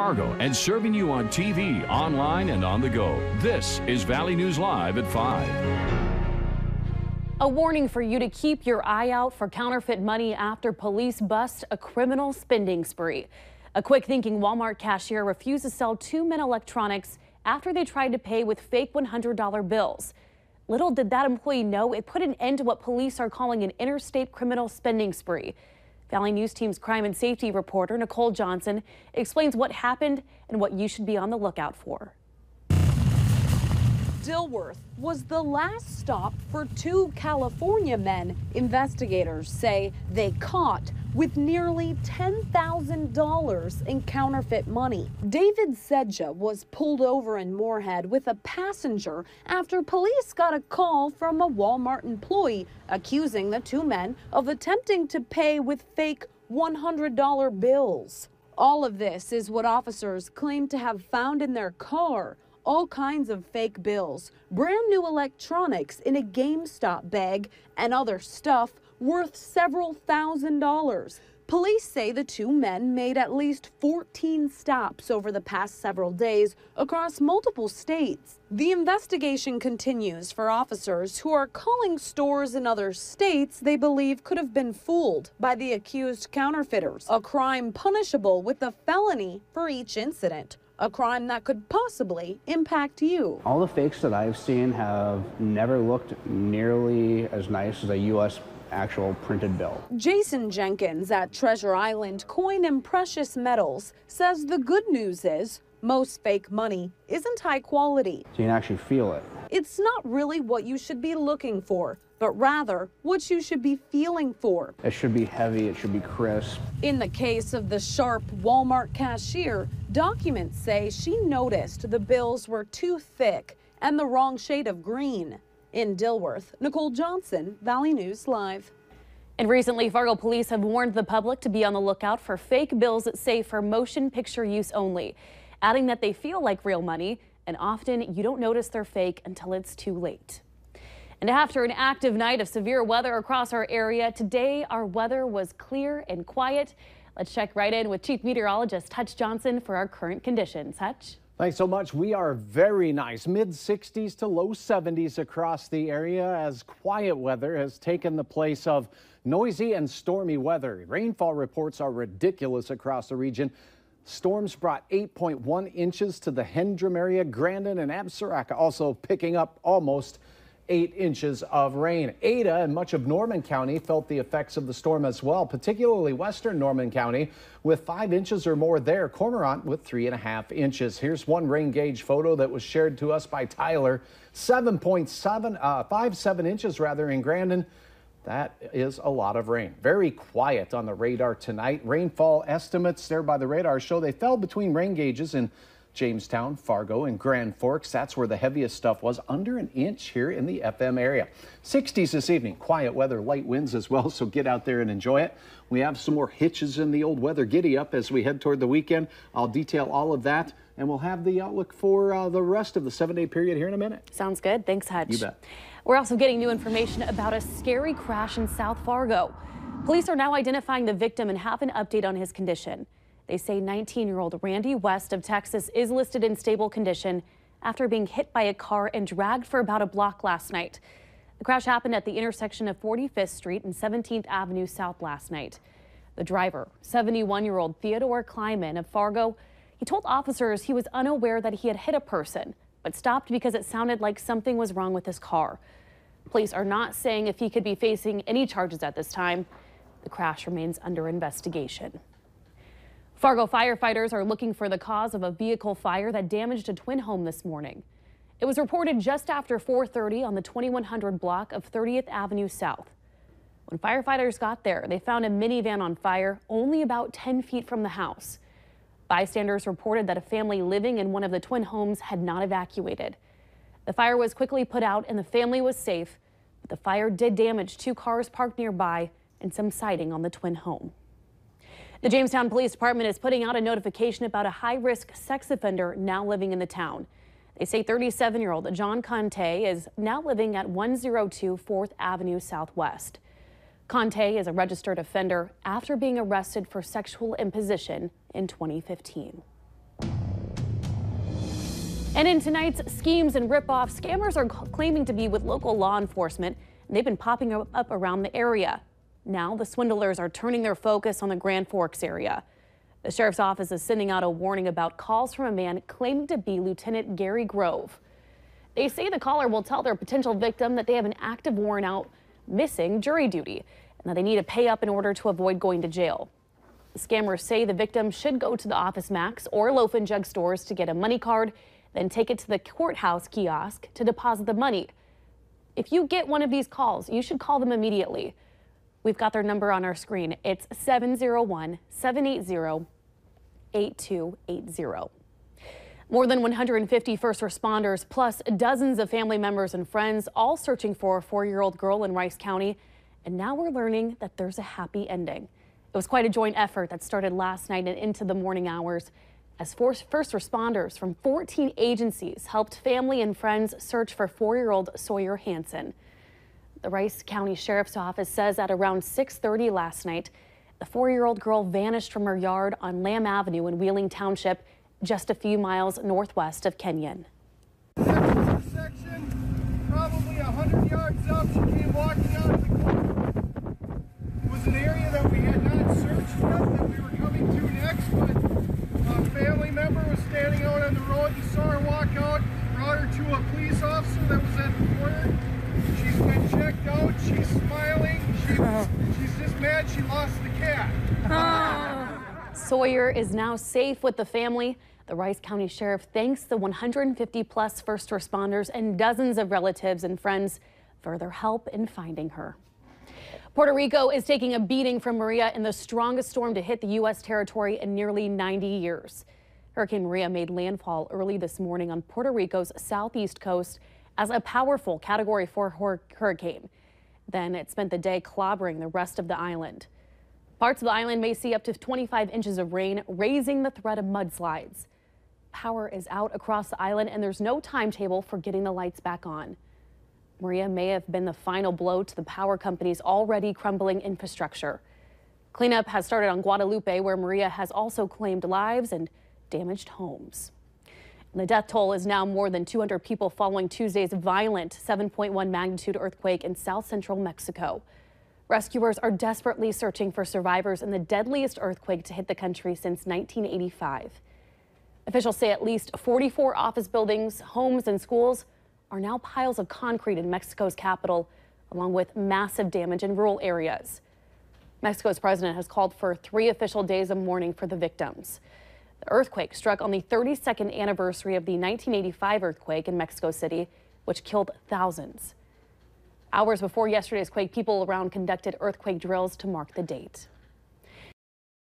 Fargo and serving you on TV, online, and on the go. This is Valley News Live at 5. A warning for you to keep your eye out for counterfeit money after police bust a criminal spending spree. A quick-thinking Walmart cashier refused to sell two men electronics after they tried to pay with fake $100 bills. Little did that employee know it put an end to what police are calling an interstate criminal spending spree. Valley News Team's crime and safety reporter Nicole Johnson explains what happened and what you should be on the lookout for. Dilworth was the last stop for two California men investigators say they caught with nearly $10,000 in counterfeit money. David Sedja was pulled over in Moorhead with a passenger after police got a call from a Walmart employee accusing the two men of attempting to pay with fake $100 bills. All of this is what officers claim to have found in their car. All kinds of fake bills, brand new electronics in a GameStop bag, and other stuff worth several $1,000s. Police say the two men made at least 14 stops over the past several days across multiple states. The investigation continues for officers who are calling stores in other states they believe could have been fooled by the accused counterfeiters, a crime punishable with a felony for each incident. A crime that could possibly impact you. All the fakes that I've seen have never looked nearly as nice as a U.S. actual printed bill. Jason Jenkins at Treasure Island Coin and Precious Metals says the good news is most fake money isn't high quality. So you can actually feel it. It's not really what you should be looking for, but rather what you should be feeling for. It should be heavy, it should be crisp. In the case of the sharp Walmart cashier, documents say she noticed the bills were too thick and the wrong shade of green. In Dilworth, Nicole Johnson, Valley News Live. And recently, Fargo police have warned the public to be on the lookout for fake bills that say for motion picture use only, adding that they feel like real money and often you don't notice they're fake until it's too late. And after an active night of severe weather across our area, today our weather was clear and quiet. Let's check right in with Chief Meteorologist Hutch Johnson for our current conditions. Hutch? Thanks so much. We are very nice, mid-60s to low 70s across the area as quiet weather has taken the place of noisy and stormy weather. Rainfall reports are ridiculous across the region. Storms brought 8.1 inches to the Hendrum area, Grandin and Absaraka also picking up almost 8 inches of rain. Ada and much of Norman County felt the effects of the storm as well, particularly western Norman County with 5 inches or more there. Cormorant with 3.5 inches. Here's one rain gauge photo that was shared to us by Tyler. 7.57 inches rather in Grandin. That is a lot of rain. Very quiet on the radar tonight. Rainfall estimates there by the radar show they fell between rain gauges in Jamestown, Fargo, and Grand Forks. That's where the heaviest stuff was, under an inch here in the FM area. 60s this evening. Quiet weather, light winds as well, so get out there and enjoy it. We have some more hitches in the old weather giddy up as we head toward the weekend. I'll detail all of that, and we'll have the outlook for the rest of the 7-day period here in a minute. Sounds good. Thanks, Hutch. You bet. We're also getting new information about a scary crash in South Fargo. Police are now identifying the victim and have an update on his condition. They say 19-year-old Randy West of Texas is listed in stable condition after being hit by a car and dragged for about a block last night. The crash happened at the intersection of 45th Street and 17th Avenue South last night. The driver, 71-year-old Theodore Kleiman of Fargo, he told officers he was unaware that he had hit a person, but stopped because it sounded like something was wrong with his car. Police are not saying if he could be facing any charges at this time. The crash remains under investigation. Fargo firefighters are looking for the cause of a vehicle fire that damaged a twin home this morning. It was reported just after 4:30 on the 2100 block of 30th Avenue South. When firefighters got there, they found a minivan on fire only about 10 feet from the house. Bystanders reported that a family living in one of the twin homes had not evacuated. The fire was quickly put out and the family was safe, but the fire did damage 2 cars parked nearby and some siding on the twin home. The Jamestown Police Department is putting out a notification about a high-risk sex offender now living in the town. They say 37-year-old John Conte is now living at 102 4th Avenue Southwest. Conte is a registered offender after being arrested for sexual imposition in 2015. And in tonight's schemes and ripoffs, scammers are claiming to be with local law enforcement, and they've been popping up around the area. Now the swindlers are turning their focus on the Grand Forks area. The sheriff's office is sending out a warning about calls from a man claiming to be Lieutenant Gary Grove. They say the caller will tell their potential victim that they have an active warrant out missing jury duty and that they need to pay up in order to avoid going to jail. The scammers say the victim should go to the Office Max or Loaf and Jug stores to get a money card, then take it to the courthouse kiosk to deposit the money. If you get one of these calls, you should call them immediately. We've got their number on our screen. It's 701-780-8280. More than 150 first responders, plus dozens of family members and friends, all searching for a 4-year-old girl in Rice County. And now we're learning that there's a happy ending. It was quite a joint effort that started last night and into the morning hours as first responders from 14 agencies helped family and friends search for 4-year-old Sawyer Hansen. The Rice County Sheriff's Office says at around 6:30 last night, the 4-year-old girl vanished from her yard on Lamb Avenue in Wheeling Township, just a few miles northwest of Kenyon. Section, probably 100 yards up, she came walking out of the corner. It was an area that we had not searched yet, that we were coming to next, but a family member was standing out on the road and saw her walk out, brought her to a police officer that was at the corner. She's been checked out, she's smiling, she's just mad she lost the cat. Sawyer is now safe with the family. The Rice County Sheriff thanks the 150 plus first responders and dozens of relatives and friends for their help in finding her. Puerto Rico is taking a beating from Maria in the strongest storm to hit the U.S. territory in nearly 90 years. Hurricane Maria made landfall early this morning on Puerto Rico's southeast coast as a powerful Category 4 hurricane. Then it spent the day clobbering the rest of the island. Parts of the island may see up to 25 inches of rain, raising the threat of mudslides. Power is out across the island and there's no timetable for getting the lights back on. Maria may have been the final blow to the power company's already crumbling infrastructure. Cleanup has started on Guadalupe, where Maria has also claimed lives and damaged homes. And the death toll is now more than 200 people following Tuesday's violent 7.1 magnitude earthquake in south central Mexico. Rescuers are desperately searching for survivors in the deadliest earthquake to hit the country since 1985. Officials say at least 44 office buildings, homes, and schools are now piles of concrete in Mexico's capital, along with massive damage in rural areas. Mexico's president has called for 3 official days of mourning for the victims. The earthquake struck on the 32nd anniversary of the 1985 earthquake in Mexico City, which killed thousands. Hours before yesterday's quake, people around conducted earthquake drills to mark the date.